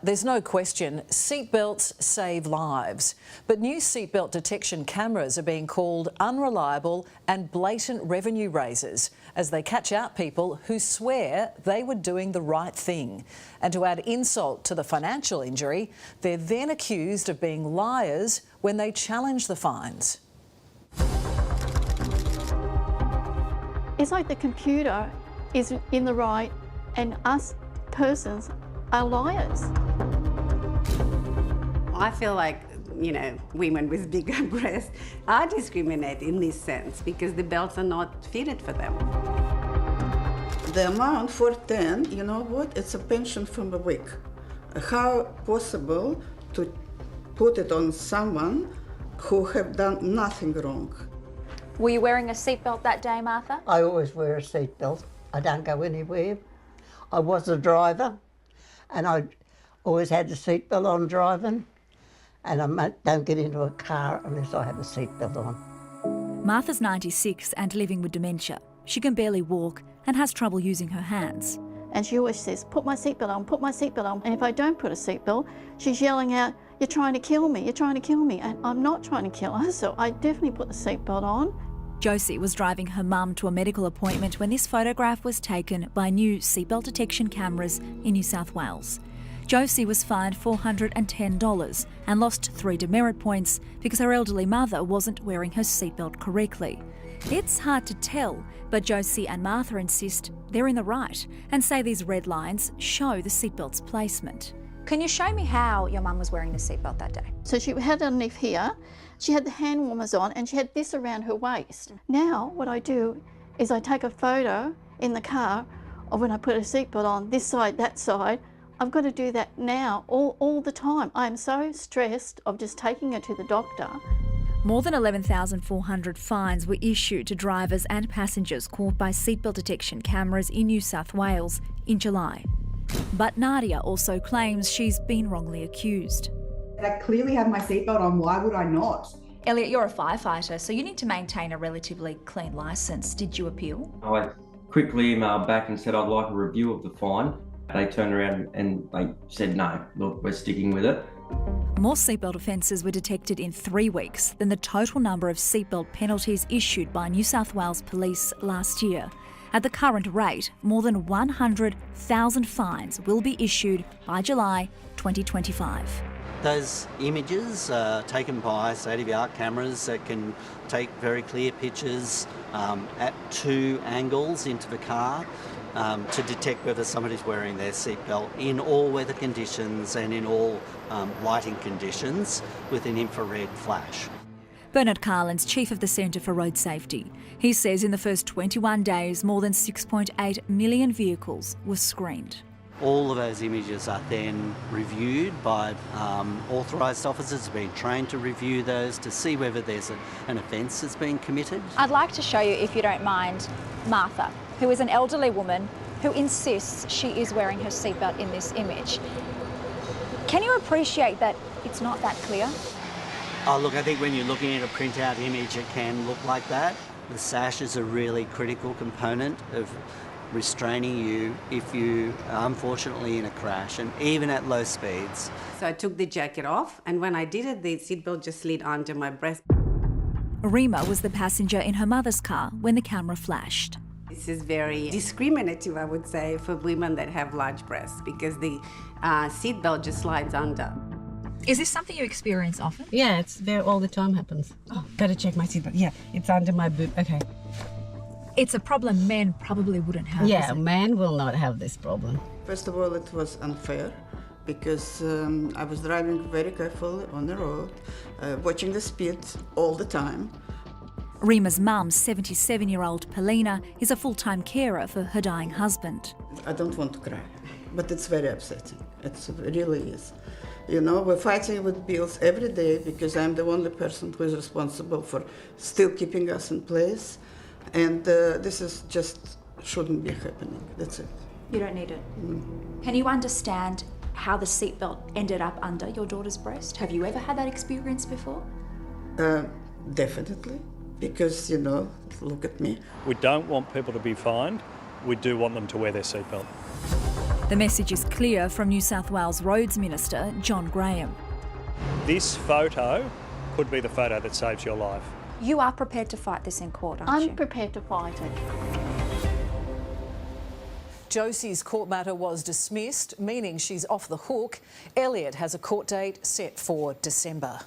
there's no question seatbelts save lives, but new seatbelt detection cameras are being called unreliable and blatant revenue raisers as they catch out people who swear they were doing the right thing. And to add insult to the financial injury, they're then accused of being liars when they challenge the fines. It's like the computer is in the right and us persons are liars. I feel like, women with bigger breasts are discriminated in this sense because the belts are not fitted for them. The amount for 10, you know what? It's a pension from a week. How possible to put it on someone who have done nothing wrong? Were you wearing a seatbelt that day, Martha? I always wear a seatbelt. I don't go anywhere. I was a driver and I always had the seatbelt on driving, and I don't get into a car unless I have a seatbelt on. Martha's 96 and living with dementia. She can barely walk and has trouble using her hands. And she always says, put my seatbelt on, put my seatbelt on. And if I don't put a seatbelt, she's yelling out, you're trying to kill me, you're trying to kill me. And I'm not trying to kill her, so I definitely put the seatbelt on. Josie was driving her mum to a medical appointment when this photograph was taken by new seatbelt detection cameras in New South Wales. Josie was fined $410 and lost 3 demerit points because her elderly mother wasn't wearing her seatbelt correctly. It's hard to tell, but Josie and Martha insist they're in the right and say these red lines show the seatbelt's placement. Can you show me how your mum was wearing the seatbelt that day? So she had it underneath here, she had the hand warmers on, and she had this around her waist. Now what I do is I take a photo in the car of when I put a seatbelt on, this side, that side. I've got to do that now all the time. I am so stressed of just taking her to the doctor. More than 11,400 fines were issued to drivers and passengers caught by seatbelt detection cameras in New South Wales in July. But Nadia also claims she's been wrongly accused. I clearly have my seatbelt on, why would I not? Elliot, you're a firefighter, so you need to maintain a relatively clean licence. Did you appeal? I quickly emailed back and said I'd like a review of the fine. They turned around and they said, no, look, we're sticking with it. More seatbelt offences were detected in 3 weeks than the total number of seatbelt penalties issued by New South Wales Police last year. At the current rate, more than 100,000 fines will be issued by July 2025. Those images are taken by state-of-the-art cameras that can take very clear pictures at 2 angles into the car to detect whether somebody's wearing their seatbelt in all weather conditions and in all lighting conditions with an infrared flash. Bernard Carlin's chief of the Centre for Road Safety. He says in the first 21 days, more than 6.8 million vehicles were screened. All of those images are then reviewed by authorised officers who've been trained to review those to see whether there's an offence that's been committed. I'd like to show you, if you don't mind, Martha, who is an elderly woman who insists she is wearing her seatbelt in this image. Can you appreciate that it's not that clear? Oh, look, I think when you're looking at a printout image, it can look like that. The sash is a really critical component of restraining you if you are unfortunately in a crash, and even at low speeds. So I took the jacket off, and when I did it, the seatbelt just slid under my breast. Rima was the passenger in her mother's car when the camera flashed. This is very discriminative, I would say, for women that have large breasts because the seatbelt just slides under. Is this something you experience often? Yeah, it's all the time happens. Oh, better check my seatbelt. Yeah, it's under my boob. Okay. It's a problem men probably wouldn't have. Yeah, men will not have this problem. First of all, it was unfair because I was driving very carefully on the road, watching the speed all the time. Rima's mum, 77-year-old Polina, is a full-time carer for her dying husband. I don't want to cry, but it's very upsetting. It really is. You know, we're fighting with bills every day because I'm the only person who is responsible for still keeping us in place. And this is just shouldn't be happening. That's it. You don't need it. Can you understand how the seatbelt ended up under your daughter's breast? Have you ever had that experience before? Definitely, because, you know, look at me. We don't want people to be fined. We do want them to wear their seatbelt. The message is clear from New South Wales Roads Minister John Graham. This photo could be the photo that saves your life. You are prepared to fight this in court, aren't you? I'm prepared to fight it. Josie's court matter was dismissed, meaning she's off the hook. Elliot has a court date set for December.